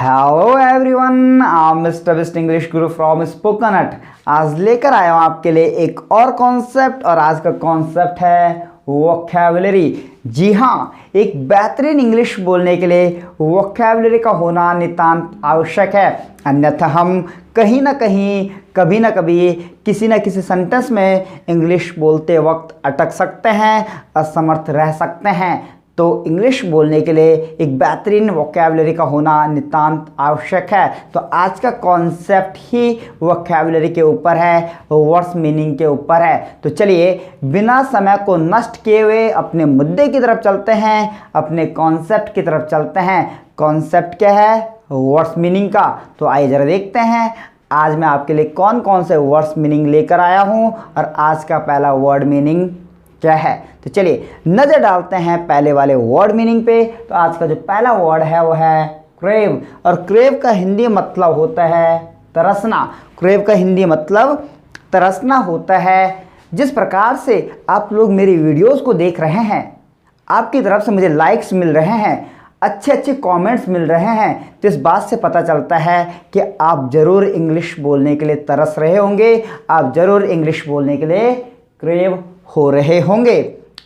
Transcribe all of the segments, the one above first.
Hello everyone, I am mister best English Guru from स्पोकनट। आज लेकर आया हूँ आपके लिए एक और कॉन्सेप्ट और आज का कॉन्सेप्ट है वोकैबुलरी। जी हाँ, एक बेहतरीन इंग्लिश बोलने के लिए वोकैबुलरी का होना नितांत आवश्यक है, अन्यथा हम कहीं ना कहीं कभी ना कभी किसी न किसी सेंटेंस में इंग्लिश बोलते वक्त अटक सकते हैं, असमर्थ रह सकते हैं। तो इंग्लिश बोलने के लिए एक बेहतरीन वोकैबुलरी का होना नितांत आवश्यक है। तो आज का कॉन्सेप्ट ही वोकैबुलरी के ऊपर है, वर्ड्स मीनिंग के ऊपर है। तो चलिए बिना समय को नष्ट किए हुए अपने मुद्दे की तरफ चलते हैं, अपने कॉन्सेप्ट की तरफ चलते हैं। कॉन्सेप्ट क्या है? वर्ड्स मीनिंग का। तो आइए जरा देखते हैं आज मैं आपके लिए कौन कौन से वर्ड्स मीनिंग लेकर आया हूँ और आज का पहला वर्ड मीनिंग क्या है। तो चलिए नज़र डालते हैं पहले वाले वर्ड मीनिंग पे। तो आज का जो पहला वर्ड है वो है क्रेव, और क्रेव का हिंदी मतलब होता है तरसना। क्रेव का हिंदी मतलब तरसना होता है। जिस प्रकार से आप लोग मेरी वीडियोस को देख रहे हैं, आपकी तरफ से मुझे लाइक्स मिल रहे हैं, अच्छे अच्छे कमेंट्स मिल रहे हैं, तो इस बात से पता चलता है कि आप ज़रूर इंग्लिश बोलने के लिए तरस रहे होंगे, आप ज़रूर इंग्लिश बोलने के लिए क्रेव हो रहे होंगे।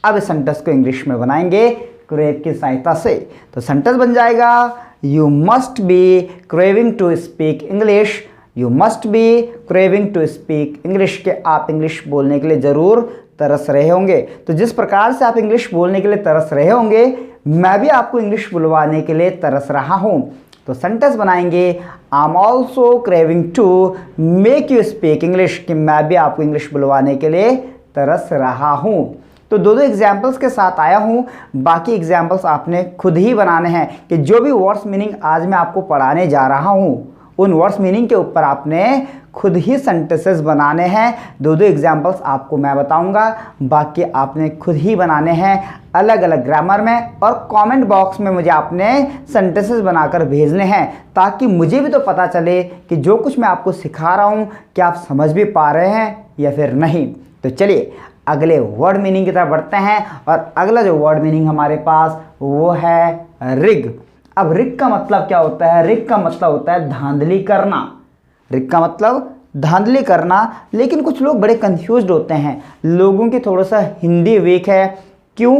अब इस सेंटेंस को इंग्लिश में बनाएंगे क्रेव की सहायता से। तो सेंटेंस बन जाएगा you must be craving to speak English. You must be craving to speak English, के आप इंग्लिश बोलने के लिए ज़रूर तरस रहे होंगे। तो जिस प्रकार से आप इंग्लिश बोलने के लिए तरस रहे होंगे, मैं भी आपको इंग्लिश बुलवाने के लिए तरस रहा हूँ। तो सेंटेंस बनाएंगे I am also craving to make you speak English, कि मैं भी आपको इंग्लिश बुलवाने के लिए तरस रहा हूँ। तो दो एग्जाम्पल्स के साथ आया हूँ, बाकी एग्जाम्पल्स आपने खुद ही बनाने हैं। कि जो भी वर्ड्स मीनिंग आज मैं आपको पढ़ाने जा रहा हूँ, उन वर्ड्स मीनिंग के ऊपर आपने खुद ही सेंटेंसेस बनाने हैं। दो एग्जाम्पल्स आपको मैं बताऊंगा, बाकी आपने खुद ही बनाने हैं अलग अलग ग्रामर में, और कमेंट बॉक्स में मुझे आपने सेंटेंसेस बनाकर भेजने हैं, ताकि मुझे भी तो पता चले कि जो कुछ मैं आपको सिखा रहा हूँ क्या आप समझ भी पा रहे हैं या फिर नहीं। तो चलिए अगले वर्ड मीनिंग की तरफ बढ़ते हैं, और अगला जो वर्ड मीनिंग हमारे पास वो है रिग। अब रिग का मतलब क्या होता है? रिग का मतलब होता है धांधली करना। रिग का मतलब धांधली करना। लेकिन कुछ लोग बड़े कंफ्यूज्ड होते हैं, लोगों की थोड़ा सा हिंदी वीक है। क्यों?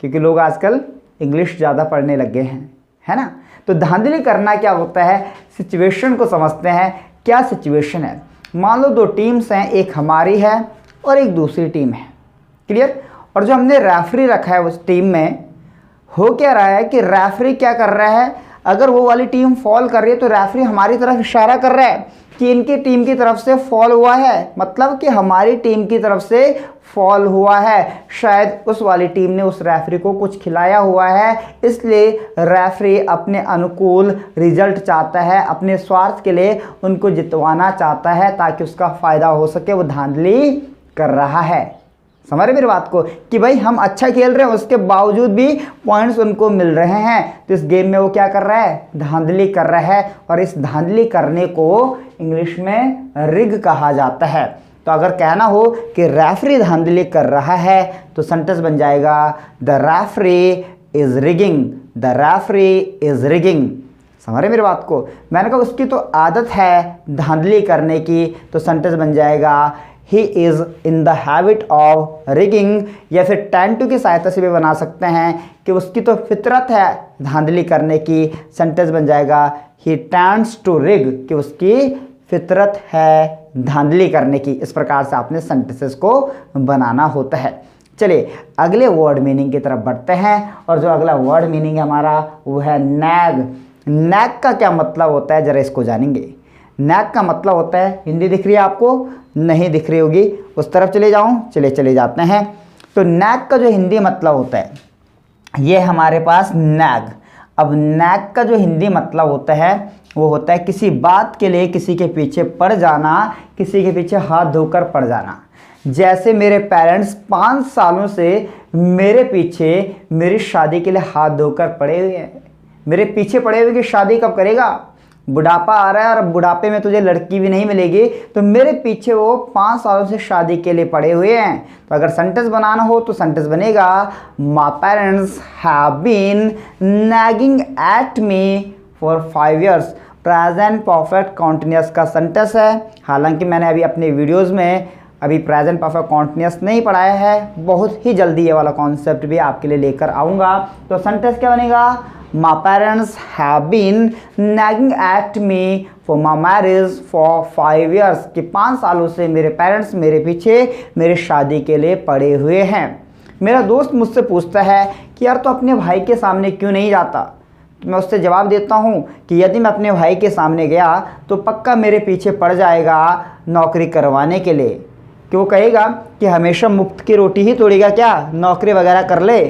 क्योंकि लोग आजकल इंग्लिश ज़्यादा पढ़ने लग गए हैं, है ना। तो धांधली करना क्या होता है? सिचुएशन को समझते हैं। क्या सिचुएशन है? मान लो दो टीम्स हैं, एक हमारी है और एक दूसरी टीम है, क्लियर। और जो हमने रेफरी रखा है उस टीम में, हो क्या रहा है कि रेफरी क्या कर रहा है, अगर वो वाली टीम फॉल कर रही है तो रेफरी हमारी तरफ इशारा कर रहा है कि इनकी टीम की तरफ से फॉल हुआ है, मतलब कि हमारी टीम की तरफ से फॉल हुआ है। शायद उस वाली टीम ने उस रेफरी को कुछ खिलाया हुआ है, इसलिए रेफरी अपने अनुकूल रिजल्ट चाहता है, अपने स्वार्थ के लिए उनको जितवाना चाहता है ताकि उसका फ़ायदा हो सके। वो धांधली कर रहा है। समझ रहे मेरी बात को, कि भाई हम अच्छा खेल रहे हैं, उसके बावजूद भी पॉइंट्स उनको मिल रहे हैं। तो इस गेम में वो क्या कर रहा है? धांधली कर रहा है, और इस धांधली करने को इंग्लिश में रिग कहा जाता है। तो अगर कहना हो कि रेफरी धांधली कर रहा है, तो सेंटेंस बन जाएगा the referee is rigging. The referee is rigging. समझ रहे मेरी बात को। मैंने कहा उसकी तो आदत है धांधली करने की, तो सेंटेंस बन जाएगा he is in the habit of rigging. या फिर टेन टू की सहायता से भी बना सकते हैं कि उसकी तो फितरत है धांधली करने की। सेंटेंस बन जाएगा ही टेंड्स टू रिग, कि उसकी फितरत है धांधली करने की। इस प्रकार से आपने सेंटेंसेस को बनाना होता है। चलिए अगले वर्ड मीनिंग की तरफ बढ़ते हैं, और जो अगला वर्ड मीनिंग है हमारा वो है नैग। नैग का क्या मतलब होता है, जरा इसको जानेंगे। नैग का मतलब होता है, हिंदी दिख रही है आपको? नहीं दिख रही होगी, उस तरफ चले जाऊं? चले जाते हैं। तो नैग का जो हिंदी मतलब होता है, ये हमारे पास नैग। अब नैग का जो हिंदी मतलब होता है वो होता है किसी बात के लिए किसी के पीछे पड़ जाना, किसी के पीछे हाथ धोकर पड़ जाना। जैसे मेरे पेरेंट्स 5 सालों से मेरे पीछे मेरी शादी के लिए हाथ धोकर पड़े हुए हैं, मेरे पीछे पड़े हुए कि शादी कब करेगा, बुढ़ापा आ रहा है और बुढ़ापे में तुझे लड़की भी नहीं मिलेगी, तो मेरे पीछे वो 5 सालों से शादी के लिए पड़े हुए हैं। तो अगर सेंटेंस बनाना हो तो सेंटेंस बनेगा my parents have been nagging at me for 5 years। Present perfect continuous का सेंटेंस है। हालांकि मैंने अभी अपने वीडियोस में अभी प्रेजेंट परफेक्ट कॉन्टिन्यूस नहीं पढ़ाया है, बहुत ही जल्दी ये वाला कॉन्सेप्ट भी आपके लिए लेकर आऊँगा। तो सेंटेंस क्या बनेगा? My parents have been nagging at me for my marriage for 5 years। कि 5 सालों से मेरे पेरेंट्स मेरे पीछे मेरे शादी के लिए पड़े हुए हैं। मेरा दोस्त मुझसे पूछता है कि यार तो अपने भाई के सामने क्यों नहीं जाता? तो मैं उससे जवाब देता हूँ कि यदि मैं अपने भाई के सामने गया तो पक्का मेरे पीछे पड़ जाएगा नौकरी करवाने के लिए, कि वो कहेगा कि हमेशा मुफ्त की रोटी ही तोड़ेगा क्या, नौकरी वगैरह कर ले।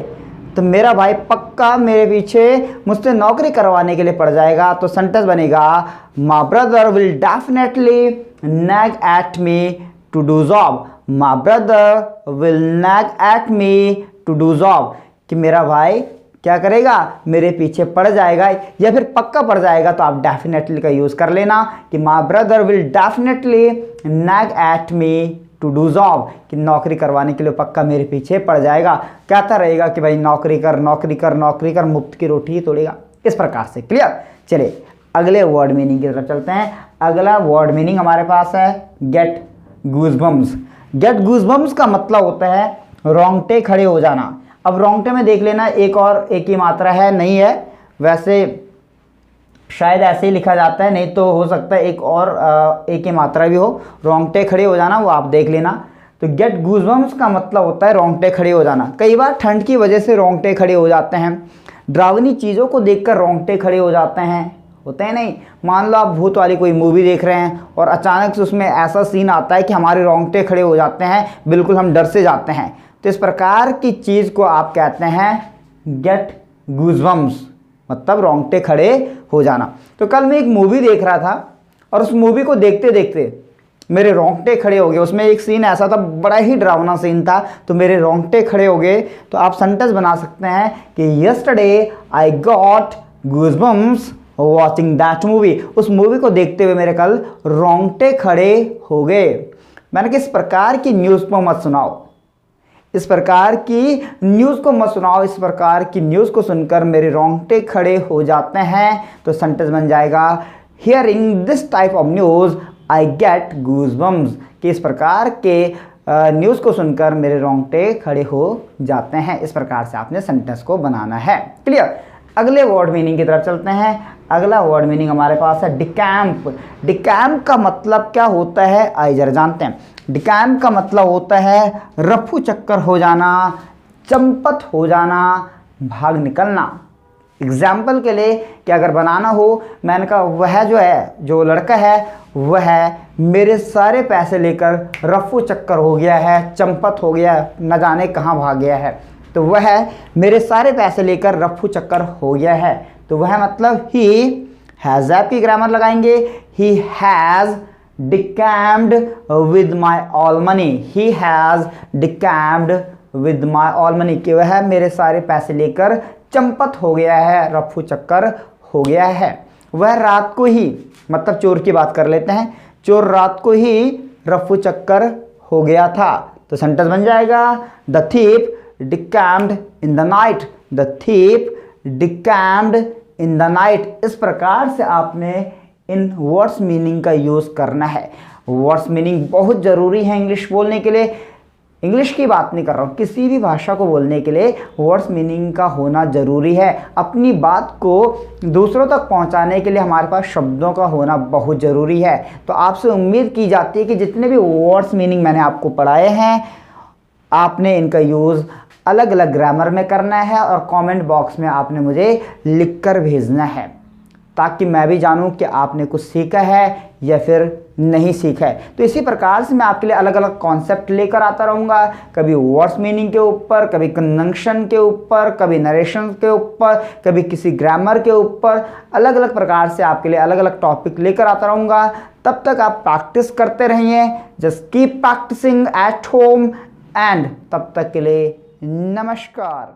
तो मेरा भाई पक्का मेरे पीछे मुझसे नौकरी करवाने के लिए पड़ जाएगा। तो सेंटेंस बनेगा my brother will definitely nag at me to do job. My brother will nag at me to do job, कि मेरा भाई क्या करेगा? मेरे पीछे पड़ जाएगा या फिर पक्का पड़ जाएगा। तो आप डेफिनेटली का यूज़ कर लेना कि my brother will definitely nag at me to do job, कि नौकरी करवाने के लिए पक्का मेरे पीछे पड़ जाएगा। कहता रहेगा कि भाई नौकरी कर नौकरी कर नौकरी कर, मुफ्त की रोटी ही तोड़ेगा। इस प्रकार से। क्लियर? चलिए अगले वर्ड मीनिंग की तरफ चलते हैं। अगला वर्ड मीनिंग हमारे पास है गेट गूज़बम्स। गेट गूज़बम्स का मतलब होता है रोंगटे खड़े हो जाना। अब रोंगटे में देख लेना एक ही मात्रा है, नहीं है, वैसे शायद ऐसे ही लिखा जाता है, नहीं तो हो सकता है एक ही मात्रा भी हो। रोंगटे खड़े हो जाना वो आप देख लेना। तो गेट गूज़बम्स का मतलब होता है रोंगटे खड़े हो जाना। कई बार ठंड की वजह से रोंगटे खड़े हो जाते हैं, डरावनी चीज़ों को देखकर रोंगटे खड़े हो जाते हैं, होते हैं नहीं? मान लो आप भूत वाली कोई मूवी देख रहे हैं और अचानक से उसमें ऐसा सीन आता है कि हमारे रोंगटे खड़े हो जाते हैं, बिल्कुल हम डर से जाते हैं। तो इस प्रकार की चीज़ को आप कहते हैं गेट गूज़बम्स, मतलब रोंगटे खड़े हो जाना। तो कल मैं एक मूवी देख रहा था और उस मूवी को देखते देखते मेरे रोंगटे खड़े हो गए। उसमें एक सीन ऐसा था, बड़ा ही डरावना सीन था, तो मेरे रोंगटे खड़े हो गए। तो आप सेंटेंस बना सकते हैं कि yesterday I got goosebumps watching that movie. उस मूवी को देखते हुए मेरे कल रोंगटे खड़े हो गए। मैंने किस प्रकार की न्यूज़ को मत सुनाओ, इस प्रकार की न्यूज़ को मत सुनाओ, इस प्रकार की न्यूज़ को सुनकर मेरे रोंगटे खड़े हो जाते हैं। तो सेंटेंस बन जाएगा hearing this type of news I get goosebumps, कि इस प्रकार के न्यूज़ को सुनकर मेरे रोंगटे खड़े हो जाते हैं। इस प्रकार से आपने सेंटेंस को बनाना है। क्लियर? अगले वर्ड मीनिंग की तरफ चलते हैं। अगला वर्ड मीनिंग हमारे पास है डिकैम्प। डिकैम्प का मतलब क्या होता है आइए जरा जानते हैं। डिकैम्प का मतलब होता है रफू चक्कर हो जाना, चंपत हो जाना, भाग निकलना। एग्जाम्पल के लिए कि अगर बनाना हो, मैंने कहा वह जो लड़का है वह मेरे सारे पैसे लेकर रफू चक्कर हो गया है, चंपत हो गया है, न जाने कहाँ भाग गया है। तो वह मेरे सारे पैसे लेकर रफू चक्कर हो गया है। तो वह मतलब ही हैज़ की ग्रामर लगाएंगे, he has decamped with my all money. He has decamped with my all money, कि वह मेरे सारे पैसे लेकर चंपत हो गया है, रफू चक्कर हो गया है। वह रात को ही, मतलब चोर की बात कर लेते हैं, चोर रात को ही रफू चक्कर हो गया था। तो सेंटेंस बन जाएगा the thief decamped in the night. The thief decamped in the night. इस प्रकार से आपने इन वर्ड्स मीनिंग का यूज़ करना है। वर्ड्स मीनिंग बहुत ज़रूरी है इंग्लिश बोलने के लिए। इंग्लिश की बात नहीं कर रहा हूँ, किसी भी भाषा को बोलने के लिए वर्ड्स मीनिंग का होना ज़रूरी है। अपनी बात को दूसरों तक पहुँचाने के लिए हमारे पास शब्दों का होना बहुत ज़रूरी है। तो आपसे उम्मीद की जाती है कि जितने भी वर्ड्स मीनिंग मैंने आपको पढ़ाए हैं, आपने इनका यूज़ अलग अलग ग्रामर में करना है और कमेंट बॉक्स में आपने मुझे लिखकर भेजना है, ताकि मैं भी जानूं कि आपने कुछ सीखा है या फिर नहीं सीखा है। तो इसी प्रकार से मैं आपके लिए अलग अलग कॉन्सेप्ट लेकर आता रहूँगा, कभी वर्ड्स मीनिंग के ऊपर, कभी कंजंक्शन के ऊपर, कभी नरेशन के ऊपर, कभी किसी ग्रामर के ऊपर, अलग अलग प्रकार से आपके लिए अलग अलग टॉपिक लेकर आता रहूँगा। तब तक आप प्रैक्टिस करते रहिए। Just keep practicing at home and तब तक के लिए नमस्कार।